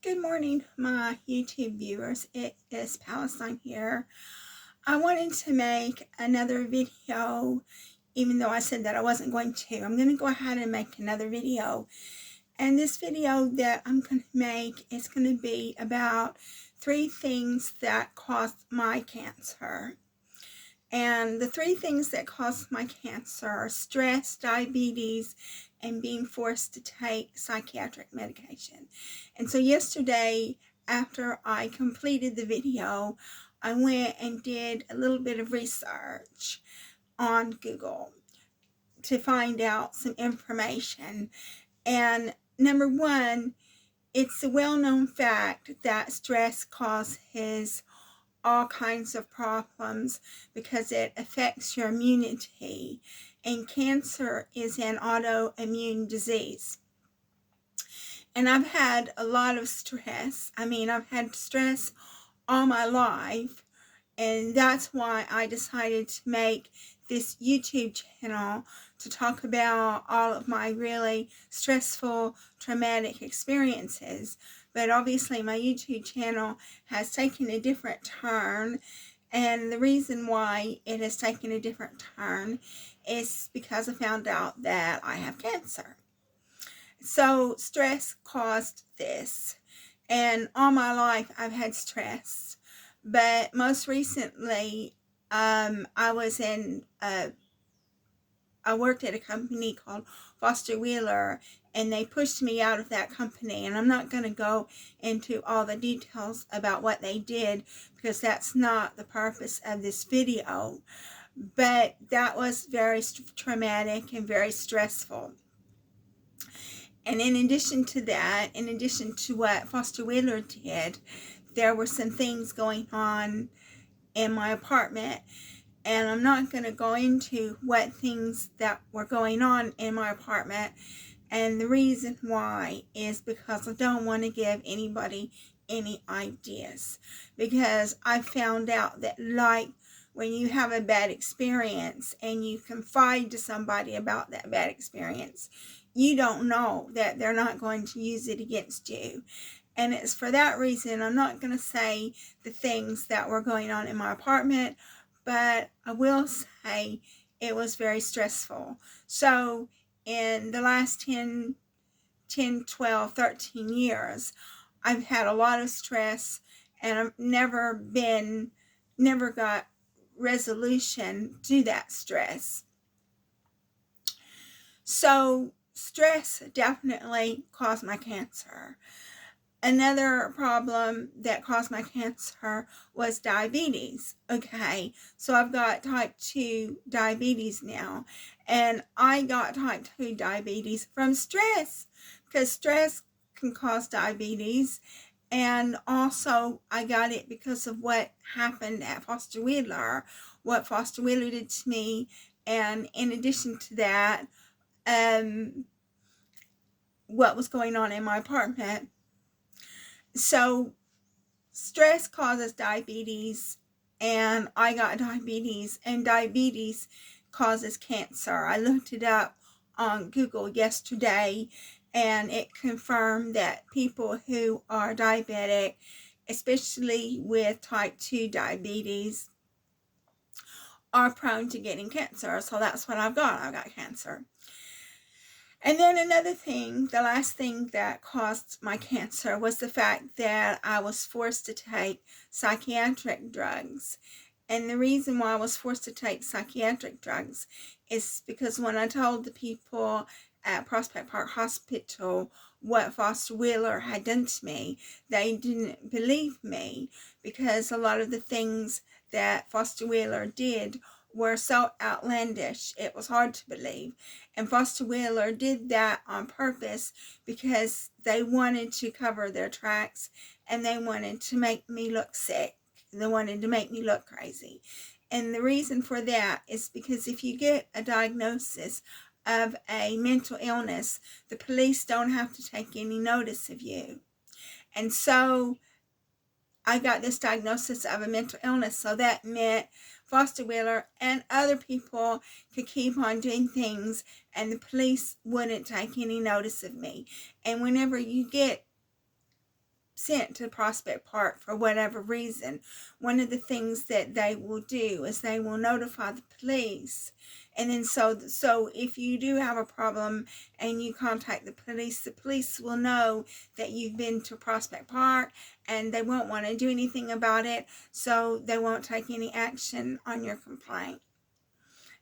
Good morning, my YouTube viewers. It is Palestine here. I wanted to make another video, even though I said that I wasn't going to. I'm going to go ahead and make another video. And this video that I'm going to make is going to be about 3 things that caused my cancer. And the 3 things that caused my cancer are stress, diabetes, and being forced to take psychiatric medication. And so yesterday, after I completed the video, I went and did a little bit of research on Google to find out some information. And number one, it's a well-known fact that stress causes all kinds of problems because it affects your immunity, and cancer is an autoimmune disease. And I've had a lot of stress. I've had stress all my life, and that's why I decided to make this YouTube channel to talk about all of my really stressful, traumatic experiences. But obviously my YouTube channel has taken a different turn, and the reason why it has taken a different turn is because I found out that I have cancer. So stress caused this, and all my life I've had stress. But most recently, I worked at a company called Foster Wheeler, and they pushed me out of that company. And I'm not going to go into all the details about what they did because that's not the purpose of this video. But that was very traumatic and very stressful. And in addition to that, in addition to what Foster Wheeler did, there were some things going on in my apartment. And I'm not going to go into what things that were going on in my apartment. And the reason why is because I don't want to give anybody any ideas. Because I found out that, like, when you have a bad experience and you confide to somebody about that bad experience, you don't know that they're not going to use it against you. And it's for that reason I'm not going to say the things that were going on in my apartment, but I will say it was very stressful. So in the last 10, 12, 13 years, I've had a lot of stress, and I've never got resolution to that stress. So stress definitely caused my cancer. Another problem that caused my cancer was diabetes. Okay, so I've got type 2 diabetes now, and I got type 2 diabetes from stress, because stress can cause diabetes. And also I got it because of what happened at Foster Wheeler, what Foster Wheeler did to me. And in addition to that, what was going on in my apartment. So stress causes diabetes, and I got diabetes, and diabetes causes cancer. I looked it up on Google yesterday, and it confirmed that people who are diabetic, especially with type 2 diabetes, are prone to getting cancer. So that's what I've got. I got cancer. And then another thing, the last thing that caused my cancer was the fact that I was forced to take psychiatric drugs. And the reason why I was forced to take psychiatric drugs is because when I told the people at Prospect Park Hospital what Foster Wheeler had done to me, they didn't believe me, because a lot of the things that Foster Wheeler did were so outlandish, it was hard to believe. And Foster Wheeler did that on purpose because they wanted to cover their tracks, and they wanted to make me look sick. They wanted to make me look crazy. And the reason for that is because if you get a diagnosis of a mental illness, the police don't have to take any notice of you. And so I got this diagnosis of a mental illness, so that meant Foster Wheeler and other people could keep on doing things, and the police wouldn't take any notice of me. And whenever you get sent to Prospect Park for whatever reason, one of the things that they will do is they will notify the police. And then so if you do have a problem and you contact the police will know that you've been to Prospect Park, and they won't want to do anything about it, so they won't take any action on your complaint.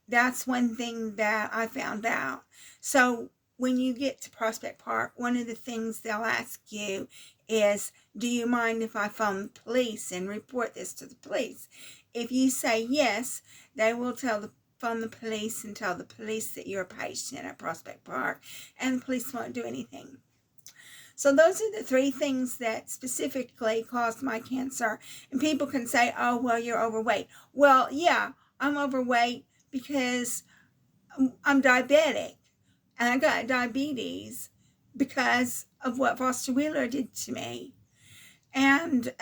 That's one thing that I found out. So when you get to Prospect Park, one of the things they'll ask you is, do you mind if I phone the police and report this to the police? If you say yes, they will phone the police and tell the police that you're a patient at Prospect Park, and the police won't do anything. So those are the 3 things that specifically caused my cancer. And people can say, oh, well, you're overweight. Well, yeah, I'm overweight because I'm diabetic, and I got diabetes because of what Foster Wheeler did to me. And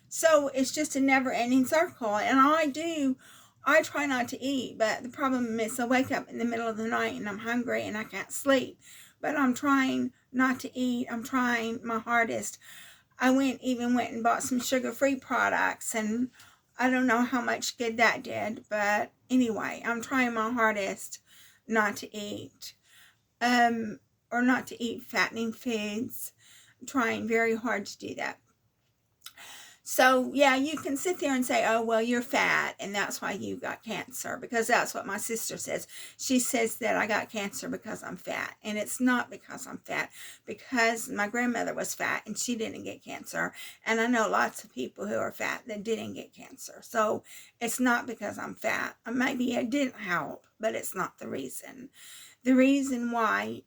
so it's just a never-ending circle. And I try not to eat, but the problem is I wake up in the middle of the night and I'm hungry and I can't sleep. But I'm trying not to eat. I'm trying my hardest. I even went and bought some sugar-free products, and I don't know how much good that did, but anyway, I'm trying my hardest not to eat, or not to eat fattening foods. I'm trying very hard to do that. So, yeah, you can sit there and say, oh, well, you're fat, and that's why you got cancer, because that's what my sister says. She says that I got cancer because I'm fat, and it's not because I'm fat, because my grandmother was fat, and she didn't get cancer, and I know lots of people who are fat that didn't get cancer. So, it's not because I'm fat. Maybe it didn't help, but it's not the reason. The reason why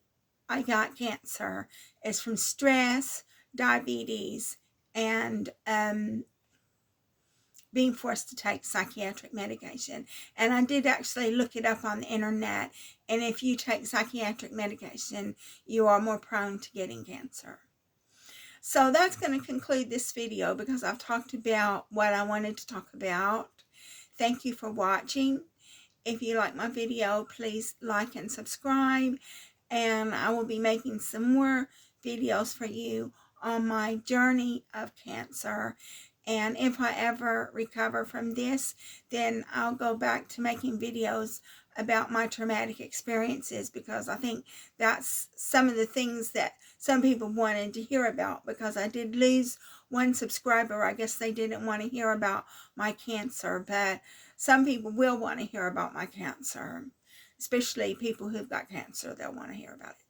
I got cancer is from stress, diabetes, and being forced to take psychiatric medication. And I did actually look it up on the internet, and if you take psychiatric medication, you are more prone to getting cancer. So that's going to conclude this video, because I've talked about what I wanted to talk about. Thank you for watching. If you like my video, please like and subscribe, and I will be making some more videos for you on my journey of cancer. And if I ever recover from this, then I'll go back to making videos about my traumatic experiences, because I think that's some of the things that some people wanted to hear about, because I did lose one subscriber. I guess they didn't want to hear about my cancer, but some people will want to hear about my cancer, especially people who've got cancer. They'll want to hear about it.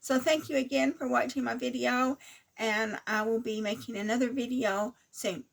So thank you again for watching my video, and I will be making another video soon.